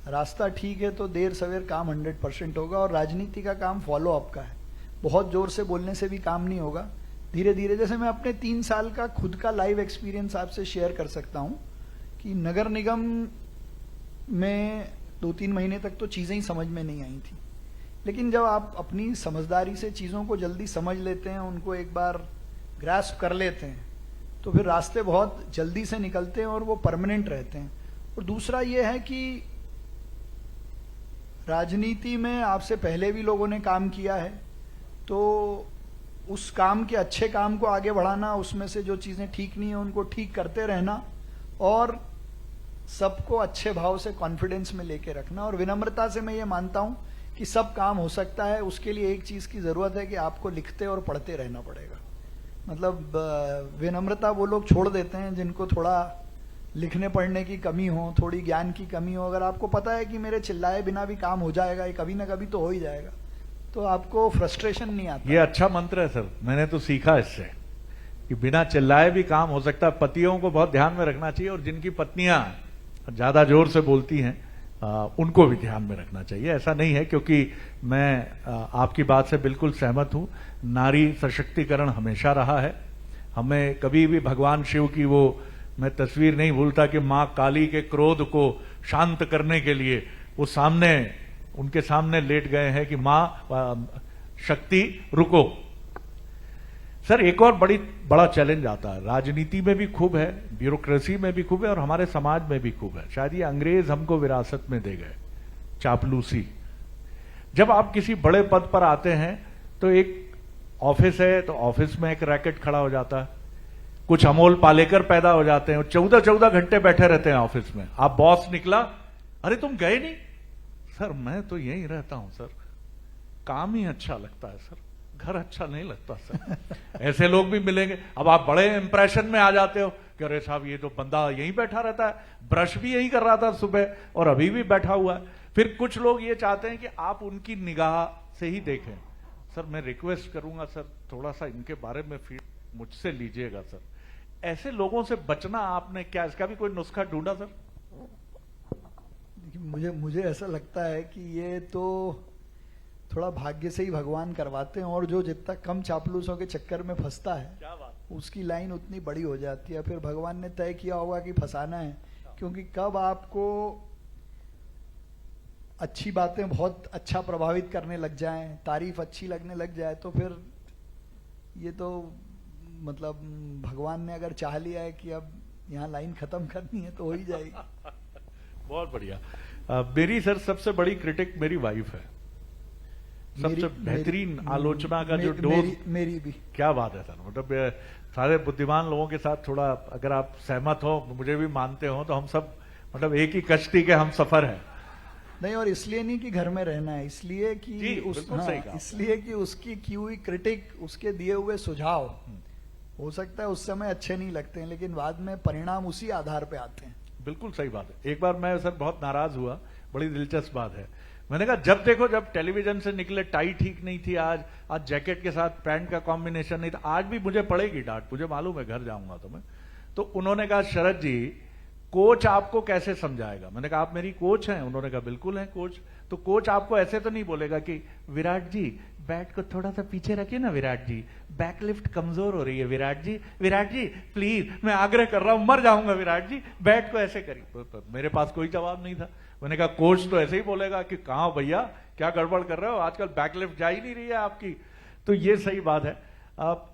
रास्ता ठीक है, तो देर सवेर काम 100% होगा। और राजनीति का काम फॉलो अप का है, बहुत जोर से बोलने से भी काम नहीं होगा। धीरे धीरे, जैसे मैं अपने 3 साल का खुद का लाइव एक्सपीरियंस आपसे शेयर कर सकता हूँ कि नगर निगम में 2-3 महीने तक तो चीज़ें ही समझ में नहीं आई थी, लेकिन जब आप अपनी समझदारी से चीज़ों को जल्दी समझ लेते हैं, उनको एक बार ग्रास्प कर लेते हैं, तो फिर रास्ते बहुत जल्दी से निकलते हैं और वो परमानेंट रहते हैं। और दूसरा ये है कि राजनीति में आपसे पहले भी लोगों ने काम किया है, तो उस काम के अच्छे काम को आगे बढ़ाना, उसमें से जो चीज़ें ठीक नहीं है उनको ठीक करते रहना, और सबको अच्छे भाव से कॉन्फिडेंस में लेके रखना। और विनम्रता से मैं ये मानता हूं कि सब काम हो सकता है, उसके लिए एक चीज़ की ज़रूरत है कि आपको लिखते और पढ़ते रहना पड़ेगा। मतलब विनम्रता वो लोग छोड़ देते हैं जिनको थोड़ा लिखने पढ़ने की कमी हो, थोड़ी ज्ञान की कमी हो। अगर आपको पता है कि मेरे चिल्लाए बिना भी काम हो जाएगा, ये कभी ना कभी तो हो ही जाएगा, तो आपको फ्रस्ट्रेशन नहीं आता। ये अच्छा मंत्र है सर, मैंने तो सीखा इससे कि बिना चिल्लाए भी काम हो सकता है। पतियों को बहुत ध्यान में रखना चाहिए, और जिनकी पत्नियां ज्यादा जोर से बोलती हैं उनको भी ध्यान में रखना चाहिए। ऐसा नहीं है, क्योंकि मैं आपकी बात से बिल्कुल सहमत हूं। नारी सशक्तिकरण हमेशा रहा है। हमें कभी भी भगवान शिव की वो मैं तस्वीर नहीं भूलता कि मां काली के क्रोध को शांत करने के लिए वो उनके सामने लेट गए हैं कि मां शक्ति रुको। सर, एक और बड़ा चैलेंज आता है, राजनीति में भी खूब है, ब्यूरोक्रेसी में भी खूब है, और हमारे समाज में भी खूब है। शायद ये अंग्रेज हमको विरासत में दे गए, चापलूसी। जब आप किसी बड़े पद पर आते हैं तो एक ऑफिस है, तो ऑफिस में एक रैकेट खड़ा हो जाता है, कुछ अमोल पालेकर पैदा हो जाते हैं, 14-14 घंटे बैठे रहते हैं ऑफिस में। आप बॉस निकला, अरे तुम गए नहीं? सर मैं तो यहीं रहता हूं सर, काम ही अच्छा लगता है सर, घर अच्छा नहीं लगता सर। ऐसे लोग भी मिलेंगे। अब आप बड़े इंप्रेशन में आ जाते हो कि अरे साहब ये तो बंदा यहीं बैठा रहता है, ब्रश भी यहीं कर रहा था सुबह और अभी भी बैठा हुआ है। फिर कुछ लोग ये चाहते हैं कि आप उनकी निगाह से ही देखें। सर मैं रिक्वेस्ट करूंगा सर, थोड़ा सा इनके बारे में मुझसे लीजिएगा सर। ऐसे लोगों से बचना आपने क्या इसका भी कोई नुस्खा ढूंढा सर? मुझे ऐसा लगता है कि ये तो थोड़ा भाग्य से ही भगवान करवाते हैं, और जो जितना कम चापलूसों के चक्कर में फंसता है, क्या बात, उसकी लाइन उतनी बड़ी हो जाती है। फिर भगवान ने तय किया होगा कि फंसाना है, क्योंकि कब आपको अच्छी बातें बहुत अच्छा प्रभावित करने लग जाएं, तारीफ अच्छी लगने लग जाए, तो फिर ये तो मतलब भगवान ने अगर चाह लिया है कि अब यहाँ लाइन खत्म करनी है तो हो ही जाएगी। बहुत बढ़िया। मेरी सर सबसे बड़ी क्रिटिक मेरी वाइफ है, सबसे बेहतरीन आलोचना का जो डोज। मेरी भी। क्या बात है सर, मतलब सारे बुद्धिमान लोगों के साथ थोड़ा अगर आप सहमत हो, मुझे भी मानते हो, तो हम सब मतलब एक ही कश्ती के हम सफर है। नहीं, और इसलिए नहीं कि घर में रहना है, इसलिए कि इसलिए कि उसकी की हुई क्रिटिक, उसके दिए हुए सुझाव हो सकता है उस समय अच्छे नहीं लगते हैं, लेकिन बाद में परिणाम उसी आधार पे आते हैं। बिल्कुल सही बात है। एक बार मैं सर बहुत नाराज हुआ, बड़ी दिलचस्प बात है। मैंने कहा जब देखो, जब टेलीविजन से निकले टाई ठीक नहीं थी, आज जैकेट के साथ पैंट का कॉम्बिनेशन नहीं था, आज भी मुझे पड़ेगी डांट, मुझे मालूम है घर जाऊंगा तो मैं। तो उन्होंने कहा शरद जी कोच आपको कैसे समझाएगा? मैंने कहा आप मेरी कोच हैं? उन्होंने कहा बिल्कुल हैं कोच। तो कोच आपको ऐसे तो नहीं बोलेगा कि विराट जी बैट को थोड़ा सा पीछे रखिए ना, विराट जी बैकलिफ्ट कमजोर हो रही है, विराट जी प्लीज मैं आग्रह कर रहा हूं, मर जाऊंगा विराट जी, बैट को ऐसे करिए। तो मेरे पास कोई जवाब नहीं था। मैंने कहा कोच तो ऐसे ही बोलेगा कि कहां भैया क्या गड़बड़ कर रहे हो, आजकल बैकलिफ्ट जा ही नहीं रही है आपकी। तो ये सही बात है। अब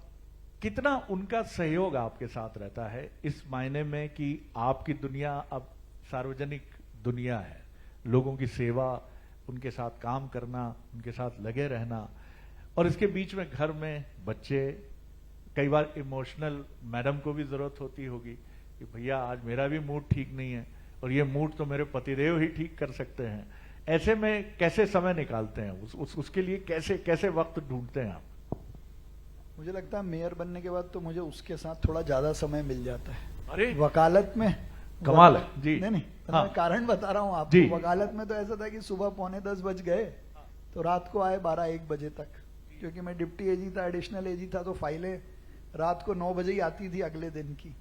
कितना उनका सहयोग आपके साथ रहता है इस मायने में कि आपकी दुनिया अब सार्वजनिक दुनिया है, लोगों की सेवा, उनके साथ काम करना, उनके साथ लगे रहना, और इसके बीच में घर में बच्चे, कई बार इमोशनल मैडम को भी जरूरत होती होगी कि भैया आज मेरा भी मूड ठीक नहीं है, और ये मूड तो मेरे पतिदेव ही ठीक कर सकते हैं। ऐसे में कैसे समय निकालते हैं? उसके लिए कैसे वक्त ढूंढते हैं आप? मुझे लगता है मेयर बनने के बाद तो मुझे उसके साथ थोड़ा ज्यादा समय मिल जाता है। अरे वकालत में कमाल है जी। नहीं, तो हाँ। मैं कारण बता रहा हूँ जी। आपको। वकालत में तो ऐसा था कि सुबह 9:45 बज गए तो रात को आए 12-1 बजे तक, क्योंकि मैं डिप्टी एजी था, एडिशनल एजी था, तो फाइलें रात को 9 बजे ही आती थी अगले दिन की।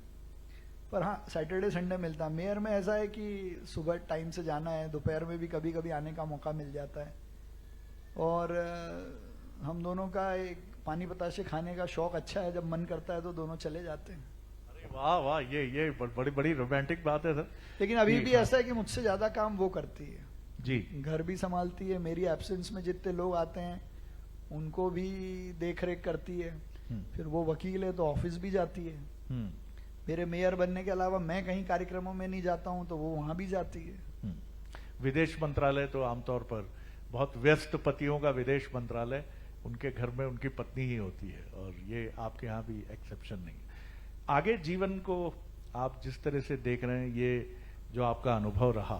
पर हाँ, सैटरडे संडे मिलता। मेयर में ऐसा है कि सुबह टाइम से जाना है, दोपहर में भी कभी कभी आने का मौका मिल जाता है। और हम दोनों का एक पानी बताशे खाने का शौक अच्छा है, जब मन करता है तो दोनों चले जाते हैं। अरे वाह वाह, ये बड़ी बड़ी रोमांटिक बात है सर। लेकिन अभी जी, भी हाँ। ऐसा है कि मुझसे ज्यादा काम वो करती है, जी घर भी संभालती है, मेरी एब्सेंस में जितने लोग आते हैं उनको भी देख रेख करती है। फिर वो वकील है तो ऑफिस भी जाती है। हम्म, मेरे मेयर बनने के अलावा मैं कहीं कार्यक्रमों में नहीं जाता हूं तो वो वहां भी जाती है। विदेश मंत्रालय तो आमतौर पर बहुत व्यस्त पतियों का विदेश मंत्रालय, उनके घर में उनकी पत्नी ही होती है, और ये आपके यहाँ भी एक्सेप्शन नहीं है। आगे जीवन को आप जिस तरह से देख रहे हैं, ये जो आपका अनुभव रहा,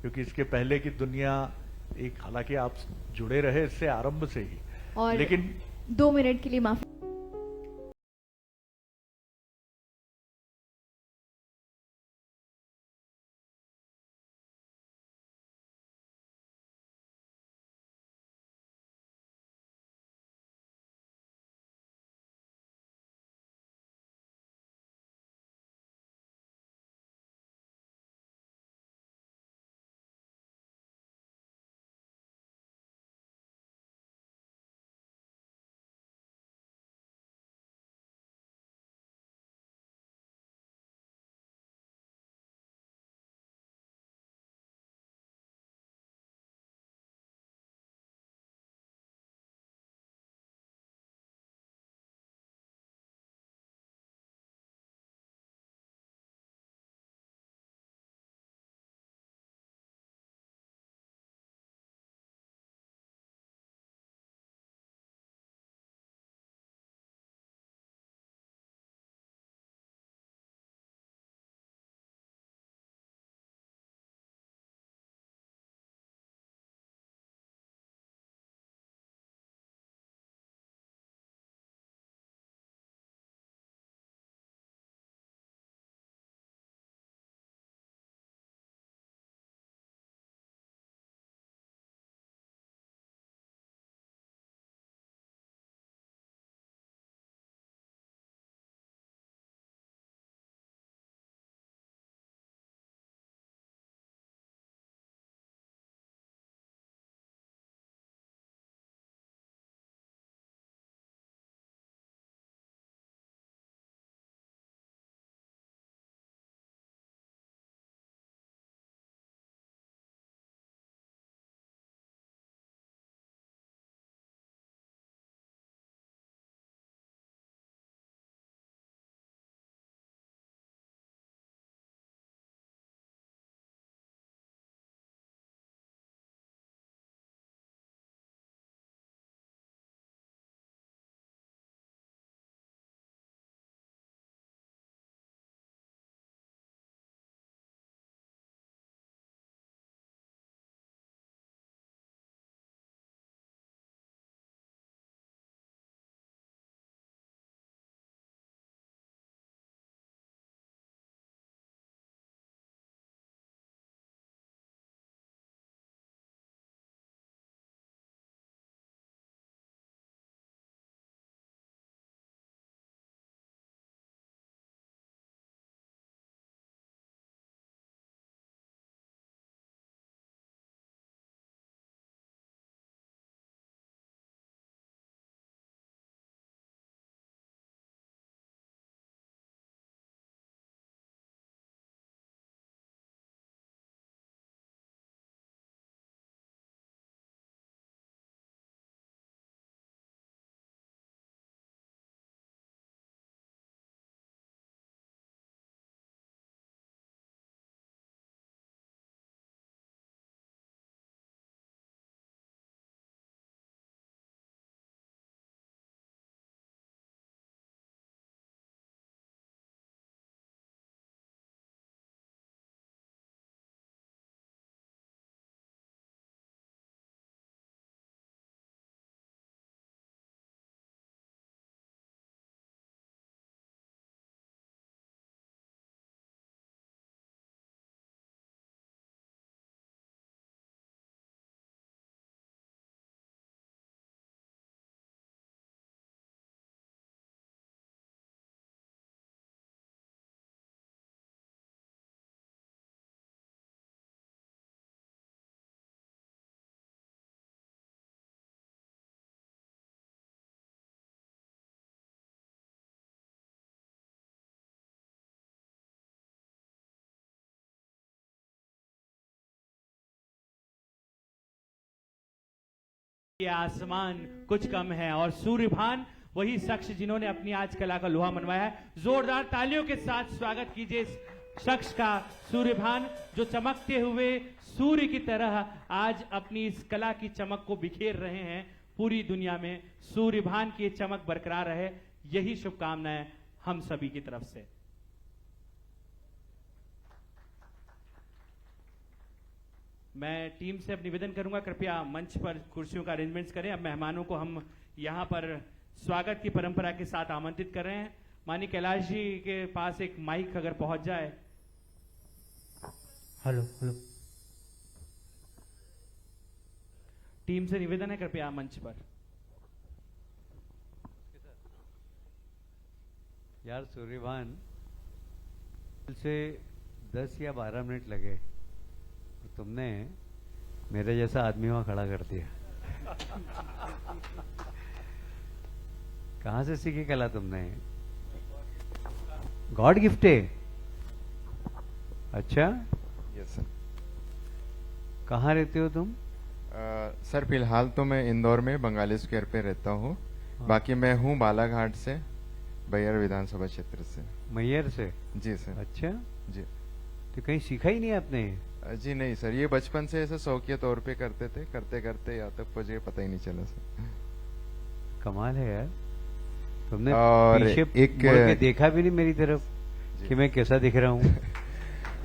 क्योंकि इसके पहले की दुनिया एक, हालांकि आप जुड़े रहे इससे आरंभ से ही, और लेकिन 2 मिनट के लिए माफी ये आसमान कुछ कम है और सूर्यभान वही शख्स जिन्होंने अपनी आज कला का लोहा मनवाया है। जोरदार तालियों के साथ स्वागत कीजिए इस शख्स का, सूर्यभान, जो चमकते हुए सूर्य की तरह आज अपनी इस कला की चमक को बिखेर रहे हैं पूरी दुनिया में। सूर्यभान की चमक बरकरार रहे, यही शुभकामनाएं हम सभी की तरफ से। मैं टीम से अब निवेदन करूंगा, कृपया मंच पर कुर्सियों का अरेंजमेंट्स करें। अब मेहमानों को हम यहां पर स्वागत की परंपरा के साथ आमंत्रित कर रहे हैं। माननीय कैलाश जी के पास एक माइक अगर पहुंच जाए। हेलो हेलो, टीम से निवेदन है, कृपया मंच पर। यार सूर्यभान से 10 या 12 मिनट लगे, तुमने मेरे जैसा आदमी वहां खड़ा कर दिया। कहां से सीखी कला तुमने? गॉड गिफ्ट है। अच्छा, यस सर। कहाँ रहते हो तुम? सर फिलहाल तो मैं इंदौर में बंगाली स्क्वायर पे रहता हूँ। बाकी मैं हूँ बालाघाट से, बैयर विधानसभा क्षेत्र से। मैयर से? जी सर। अच्छा जी। तो कहीं सीखा ही नहीं आपने? जी नहीं सर, ये बचपन से ऐसे शौकिया तौर पे करते थे, करते करते यहाँ तक पहुंचे, पता ही नहीं चला सर। कमाल है यार, तुमने और पीछे एक मुड़ के देखा भी नहीं मेरी तरफ कि मैं कैसा दिख रहा हूँ।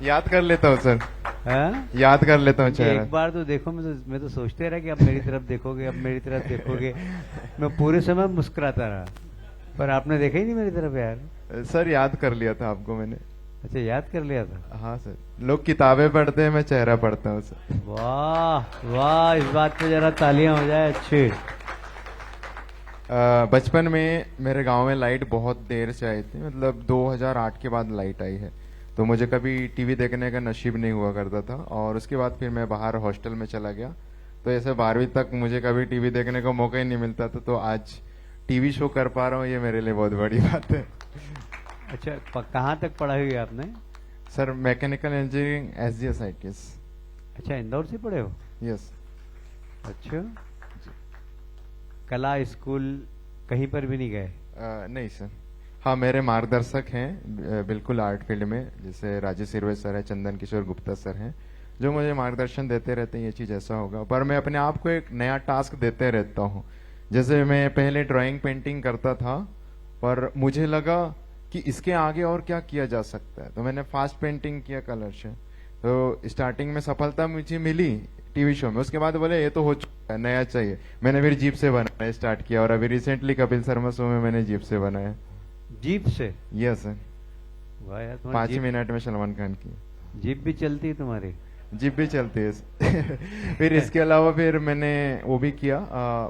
याद कर लेता हूँ सर। हाँ? याद कर लेता हूँ चेहरा। एक बार तो देखो, मैं तो सोचते रहा कि अब मेरी तरफ देखोगे, अब मेरी तरफ देखोगे। मैं पूरे समय मुस्कुराता रहा, पर आपने देखा ही नहीं मेरी तरफ यार। सर याद कर लिया था आपको मैंने। अच्छा, याद कर लिया था? हाँ सर, लोग किताबें पढ़ते हैं, मैं चेहरा पढ़ता हूँ सर। वाह वाह, इस बात पे जरा तालियां हो जाए। अच्छे। बचपन में मेरे गांव में लाइट बहुत देर से आई थी, मतलब 2008 के बाद लाइट आई है, तो मुझे कभी टीवी देखने का नसीब नहीं हुआ करता था। और उसके बाद फिर मैं बाहर हॉस्टल में चला गया, तो ऐसे 12वीं तक मुझे कभी टीवी देखने का मौका ही नहीं मिलता था। तो आज टीवी शो कर पा रहा हूँ, ये मेरे लिए बहुत बड़ी बात है। अच्छा, कहाँ तक पढ़ाई हुई आपने? Sir mechanical engineering SGS ITS। अच्छा, इंदौर से पढ़े हो? यस। अच्छा, कला स्कूल कहीं पर भी नहीं गए? नहीं सर। हाँ, मेरे मार्गदर्शक हैं बिल्कुल आर्ट फील्ड में, जैसे राजेश सिरवे सर है, चंदन किशोर गुप्ता सर हैं, जो मुझे मार्गदर्शन देते रहते हैं, ये चीज ऐसा होगा। पर मैं अपने आप को एक नया टास्क देते रहता हूँ। जैसे मैं पहले ड्राइंग पेंटिंग करता था, पर मुझे लगा कि इसके आगे और क्या किया जा सकता है, तो मैंने फास्ट पेंटिंग किया कलर से। तो स्टार्टिंग में सफलता मुझे मिली टीवी शो में, उसके बाद बोले ये तो हो चुका है, नया चाहिए। मैंने फिर जीप से बनाना स्टार्ट किया, और अभी रिसेंटली कपिल शर्मा शो में मैंने जीप से बनाया। जीप से? Yes sir. वाह यार, 5 मिनट में सलमान खान की जीप भी चलती है तुम्हारी? जीप भी चलती है। फिर इसके अलावा फिर मैंने वो भी किया,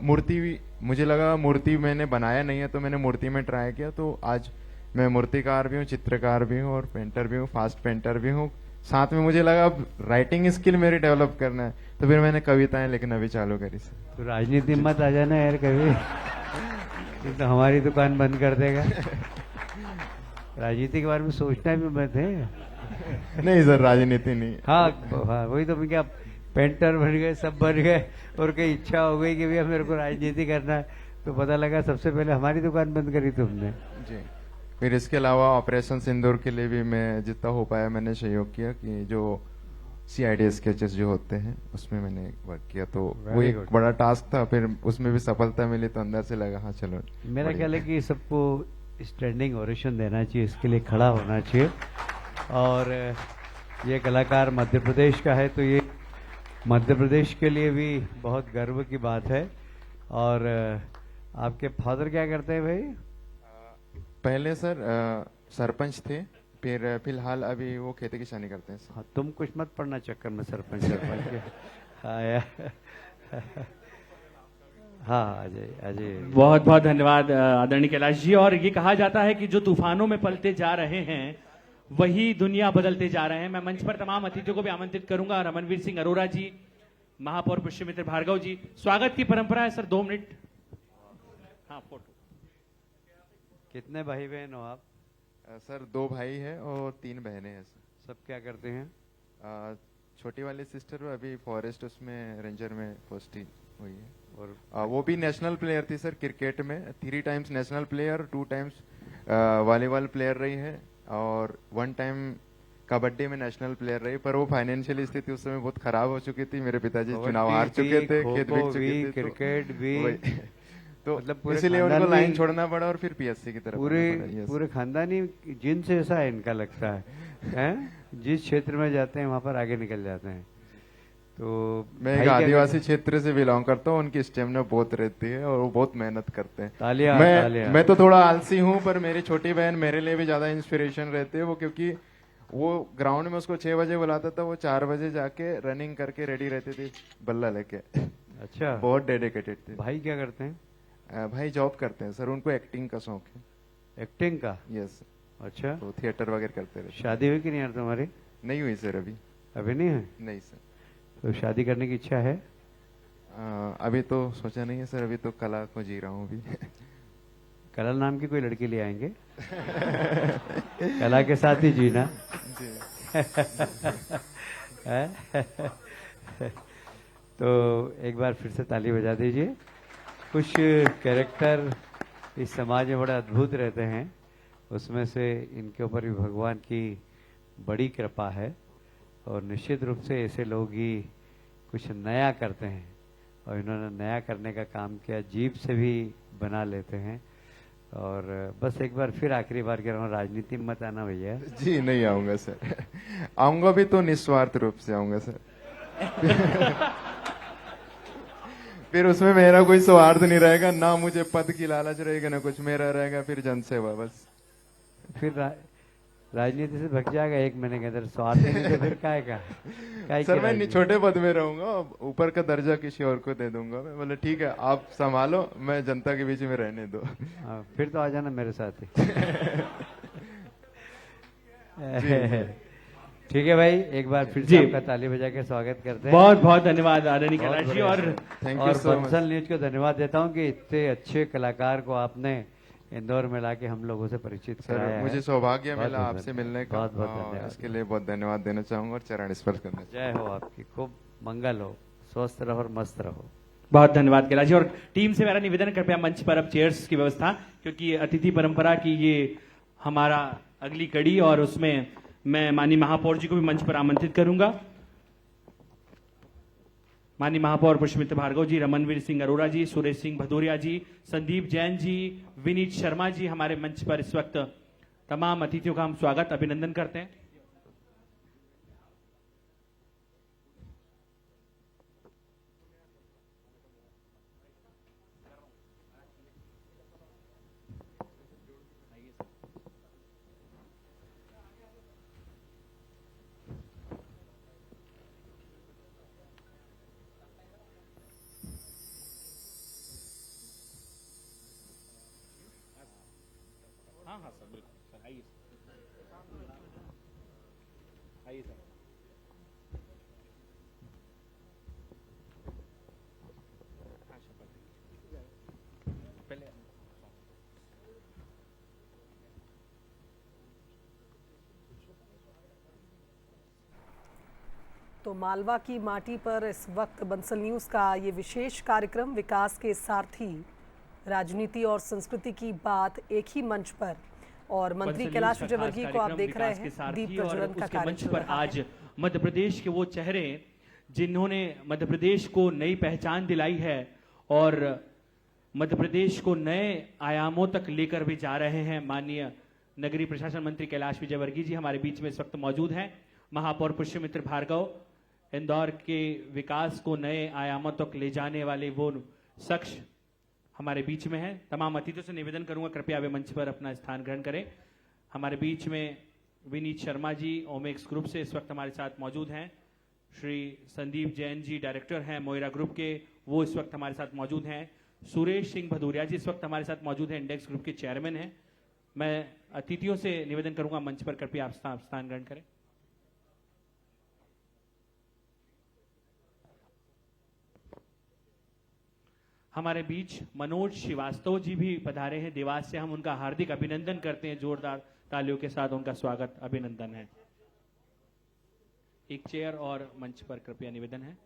मूर्ति भी। मुझे लगा मूर्ति मैंने बनाया नहीं है, तो मैंने मूर्ति में ट्राई किया। तो आज मैं मूर्तिकार भी हूँ, चित्रकार भी हूँ, और पेंटर भी हूँ, फास्ट पेंटर भी हूँ। साथ में मुझे लगा अब राइटिंग स्किल मेरी डेवलप करना है, तो फिर मैंने कविताएं लिखना भी चालू करी सर। तो राजनीति मत आ जाना यार कभी, तो हमारी दुकान बंद कर देगा। राजनीति के बारे में सोचना भी मत है। नहीं सर, राजनीति नहीं। हाँ वही तो, मैं क्या पेंटर बन गए, सब बन गए, और कई इच्छा हो गई कि भैया मेरे को राजनीति करना है, तो पता लगा सबसे पहले हमारी दुकान बंद करी तुमने। जी। फिर इसके अलावा ऑपरेशन सिंदूर के लिए भी मैं जितना हो पाया मैंने सहयोग किया, कि जो CID स्केचेस जो होते हैं उसमें मैंने वर्क किया। तो वो एक बड़ा टास्क था, फिर उसमें भी सफलता मिली, तो अंदर से लगा हाँ चलो। मेरा ख्याल है कि सबको स्टैंडिंग ओवेशन देना चाहिए, इसके लिए खड़ा होना चाहिए। और ये कलाकार मध्य प्रदेश का है, तो ये मध्य प्रदेश के लिए भी बहुत गर्व की बात है। और आपके फादर क्या करते हैं भाई? पहले सर सरपंच थे, फिर फिलहाल अभी वो खेती किसानी करते हैं। हाँ, तुम कुछ मत पढ़ना चक्कर में सरपंच के। हाँ यार। हाँ अजय, अजय बहुत बहुत धन्यवाद आदरणीय कैलाश जी। और ये कहा जाता है कि जो तूफानों में पलते जा रहे हैं वही दुनिया बदलते जा रहे हैं। मैं मंच पर तमाम अतिथियों को भी आमंत्रित करूंगा। रमनवीर सिंह अरोरा जी, महापौर पुष्यमित्र भार्गव जी, स्वागत की परंपरा है सर, 2 मिनट। हाँ, फोटो। कितने भाई बहन हो आप? सर 2 भाई हैं और 3 बहनें हैं सर। सब क्या करते हैं? छोटी वाली सिस्टर अभी फॉरेस्ट उसमें रेंजर में पोस्टिंग हुई है। वो भी नेशनल प्लेयर थी सर क्रिकेट में, 3 times national player, 2 times volleyball player रही है और 1 टाइम कबड्डी में नेशनल प्लेयर रही। पर वो फाइनेंशियल स्थिति उस समय बहुत खराब हो चुकी थी, मेरे पिताजी चुनाव हार चुके थे, खेत बिक चुके थे, क्रिकेट भी, तो मतलब इसीलिए उनको लाइन छोड़ना पड़ा और फिर पीएससी की तरफ पूरे खानदानी जिन्स ऐसा है इनका लगता है, जिस क्षेत्र में जाते हैं वहां पर आगे निकल जाते हैं। तो मैं एक आदिवासी क्षेत्र से बिलोंग करता हूँ, उनकी स्टेमिना बहुत रहती है और वो बहुत मेहनत करते हैं। तालियां, मैं तो थोड़ा आलसी हूँ, पर मेरी छोटी बहन मेरे लिए भी ज्यादा इंस्पिरेशन रहती है वो, क्योंकि वो ग्राउंड में उसको 6 बजे बुलाता था, वो 4 बजे जाके रनिंग करके रेडी रहती थी बल्ला लेके। अच्छा, बहुत डेडिकेटेड थे। भाई क्या करते हैं? भाई जॉब करते हैं सर, उनको एक्टिंग का शौक है। एक्टिंग का? यस। अच्छा, तो थिएटर वगैरह करते रहते। शादी हुई कि नहीं यार तुम्हारी? नहीं हुई सर अभी। अभी नहीं है? नहीं सर। तो शादी करने की इच्छा है? अभी तो सोचा नहीं है सर, अभी तो कला को जी रहा हूँ अभी। कला नाम की कोई लड़की ले आएंगे। कला के साथ ही जीना। तो एक बार फिर से ताली बजा दीजिए। कुछ कैरेक्टर इस समाज में बड़े अद्भुत रहते हैं, उसमें से इनके ऊपर भी भगवान की बड़ी कृपा है और निश्चित रूप से ऐसे लोग ही कुछ नया करते हैं और इन्होंने नया करने का काम किया, जीभ से भी बना लेते हैं। और बस एक बार फिर आखिरी बार कह रहा हूँ, राजनीति में मत आना भैया। जी नहीं आऊंगा सर, आऊंगा भी तो निस्वार्थ रूप से आऊंगा सर। फिर उसमें मेरा कोई स्वार्थ नहीं रहेगा, ना मुझे पद की लालच रहेगा ना कुछ, मेरा रहेगा फिर जनसेवा बस। फिर राजनीति से भग जाएगा 1 महीने के अंदर, स्वार्थ नहीं तो फिर काय का सर मैं छोटे पद में रहूंगा, ऊपर का दर्जा किसी और को दे दूंगा। मैं बोले ठीक है आप संभालो, मैं जनता के बीच में रहने दो। फिर तो आ जाना मेरे साथ ही। ठीक है भाई, एक बार फिर से आपका ताली बजा के स्वागत करते हैं। बहुत बहुत धन्यवाद आदरणीय कैलाश जी। और बंसल न्यूज को धन्यवाद देता हूँ कि इतने अच्छे कलाकार को आपने इंदौर में लाके हम लोगों से परिचित कराया है। मुझे सौभाग्य मिला आपसे मिलने का, बहुत बहुत धन्यवाद। इसके लिए बहुत धन्यवाद देना चाहूंगा और चरण स्पर्श करना। जय हो आपकी, खूब मंगल हो, स्वस्थ रहो और मस्त रहो। बहुत धन्यवाद कैलाश जी। और टीम से मेरा निवेदन, कृपया मंच पर अब चेयर्स की व्यवस्था, क्योंकि अतिथि परंपरा की ये हमारा अगली कड़ी और उसमें मैं माननीय महापौर जी को भी मंच पर आमंत्रित करूंगा। माननीय महापौर पुष्पमित्र भार्गव जी, रमनवीर सिंह अरोड़ा जी, सुरेश सिंह भदौरिया जी, संदीप जैन जी, विनीत शर्मा जी हमारे मंच पर इस वक्त। तमाम अतिथियों का हम स्वागत अभिनंदन करते हैं। हाँ हाँ सर, बिल्कुल सर, आइए आइए सर। पहले तो मालवा की माटी पर इस वक्त बंसल न्यूज का ये विशेष कार्यक्रम, विकास के सारथी, राजनीति और संस्कृति की बात एक ही मंच पर, और मंत्री कैलाश विजयवर्गीय को आप देख रहे हैं दीप प्रज्वलन का कार्यक्रम पर आज मध्य प्रदेश के वो चेहरे जिन्होंने मध्य प्रदेश को नई पहचान दिलाई है और मध्य प्रदेश को नए आयामों तक लेकर भी जा रहे हैं। माननीय नगरीय प्रशासन मंत्री कैलाश विजयवर्गीय जी हमारे बीच में इस वक्त मौजूद हैं। महापौर पुष्पमित्र भार्गव, इंदौर के विकास को नए आयामों तक ले जाने वाले वो शख्स हमारे बीच में है। तमाम अतिथियों से निवेदन करूंगा कृपया वे मंच पर अपना स्थान ग्रहण करें। हमारे बीच में विनीत शर्मा जी ओमेक्स ग्रुप से इस वक्त हमारे साथ मौजूद हैं। श्री संदीप जैन जी डायरेक्टर हैं मोइरा ग्रुप के, वो इस वक्त हमारे साथ मौजूद हैं। सुरेश सिंह भदौरिया जी इस वक्त हमारे साथ मौजूद हैं, इंडेक्स ग्रुप के चेयरमैन हैं। मैं अतिथियों से निवेदन करूंगा मंच पर कृपया आप स्थान ग्रहण करें। हमारे बीच मनोज श्रीवास्तव जी भी पधारे हैं देवास से, हम उनका हार्दिक अभिनंदन करते हैं। जोरदार तालियों के साथ उनका स्वागत अभिनंदन है। एक चेयर और मंच पर कृपया निवेदन है।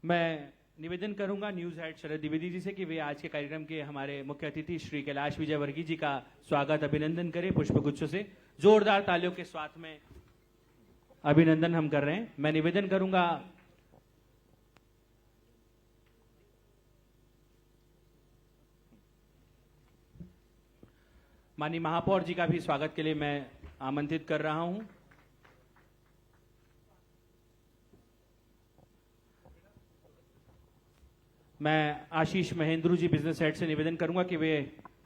मैं निवेदन करूंगा न्यूज हेड शरद द्विवेदी जी से कि वे आज के कार्यक्रम के हमारे मुख्य अतिथि श्री कैलाश विजयवर्गीय जी का स्वागत अभिनंदन करें पुष्पगुच्छों से। जोरदार तालियों के साथ में अभिनंदन हम कर रहे हैं। मैं निवेदन करूंगा माननीय महापौर जी का भी स्वागत के लिए मैं आमंत्रित कर रहा हूं। मैं आशीष महेंद्रू जी बिजनेस हेड से निवेदन करूंगा कि वे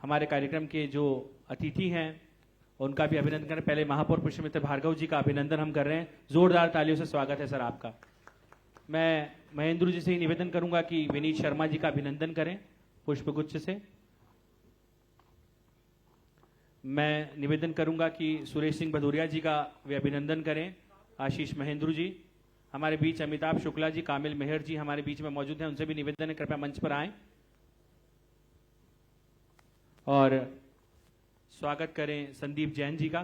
हमारे कार्यक्रम के जो अतिथि हैं उनका भी अभिनंदन करें। पहले महापौर पुष्यमित्र भार्गव जी का अभिनंदन हम कर रहे हैं। जोरदार तालियों से स्वागत है सर आपका। मैं महेंद्रू जी से ही निवेदन करूंगा कि विनीत शर्मा जी का अभिनंदन करें पुष्पगुच्छ से। मैं निवेदन करूंगा कि सुरेश सिंह भदौरिया जी का वे अभिनंदन करें। आशीष महेंद्रू जी हमारे बीच, अमिताभ शुक्ला जी, कामिल मेहर जी हमारे बीच में मौजूद हैं, उनसे भी निवेदन है कृपया मंच पर आएं और स्वागत करें संदीप जैन जी का।